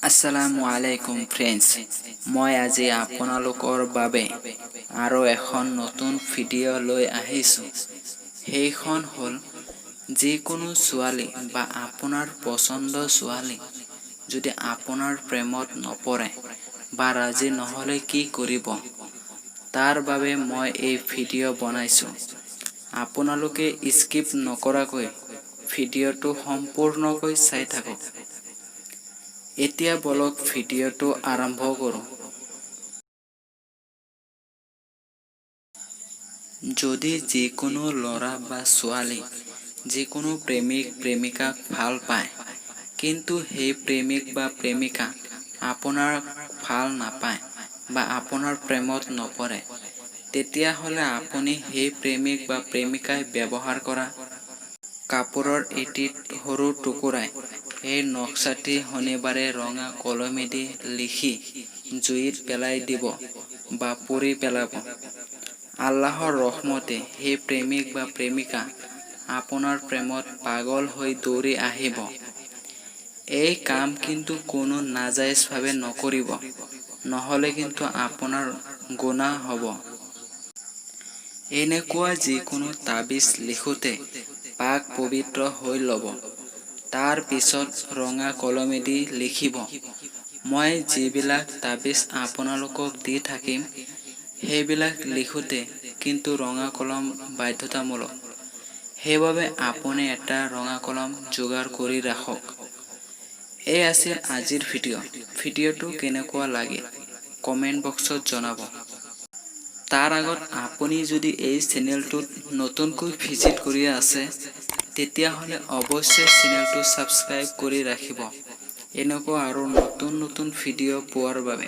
আসসালামু আলাইকুম ফ্ৰেণ্ডছ, মই আজি আপোনালোকৰ বাবে আৰু এখন নতুন ভিডিঅ' লৈ আহিছোঁ। সেইখন হ'ল যিকোনো ছোৱালী বা আপোনাৰ পচন্দৰ ছোৱালী যদি আপোনাৰ প্ৰেমত নপৰে বা ৰাজি নহ'লে কি কৰিব, তাৰ বাবে মই এই ভিডিঅ' বনাইছোঁ। আপোনালোকে স্কিপ নকৰাকৈ ভিডিঅ'টো সম্পূৰ্ণকৈ চাই থাকক। এতিয়া বলক ভিডিঅ'টো আৰম্ভ কৰোঁ। যদি যিকোনো ল'ৰা বা ছোৱালী যিকোনো প্ৰেমিক প্ৰেমিকাক ভাল পায়, কিন্তু সেই প্ৰেমিক বা প্ৰেমিকা আপোনাৰ ভাল নাপায় বা আপোনাৰ প্ৰেমত নপৰে, তেতিয়াহ'লে আপুনি সেই প্ৰেমিক বা প্ৰেমিকাই ব্যৱহাৰ কৰা কাপোৰৰ এটি সৰু টুকুৰাই এই নক্সাটি শনিবাৰে ৰঙা কলমেদি লিখি জুইত পেলাই দিব বা পুৰি পেলাব। আল্লাহৰ ৰহমতে সেই প্ৰেমিক বা প্ৰেমিকা আপোনাৰ প্ৰেমত পাগল হৈ দৌৰি আহিব। এই কাম কিন্তু কোনো নাজায়জভাৱে নকৰিব, নহ'লে কিন্তু আপোনাৰ গুনাহ হ'ব। এনেকুৱা যিকোনো তাবিজ লিখোঁতে পাক পবিত্ৰ হৈ ল'ব। তাৰ পিছত ৰঙা কলমেদি লিখিব। মই যিবিলাক তাবিজ আপোনালোকক দি থাকিম, সেইবিলাক লিখোঁতে কিন্তু ৰঙা কলম বাধ্যতামূলক। সেইবাবে আপুনি এটা ৰঙা কলম যোগাৰ কৰি ৰাখক। এই আছিল আজিৰ ভিডিঅ'টো কেনেকুৱা লাগিল কমেণ্ট বক্সত জনাব। তাৰ আগত আপুনি যদি এই চেনেলটোত নতুনকৈ ভিজিট কৰি আছে, তেতিয়াহ'লে অৱশ্যেই চেনেলটো ছাবস্ক্ৰাইব কৰি ৰাখিব, এনেকুৱা আৰু নতুন ভিডিঅ' পোৱাৰ বাবে।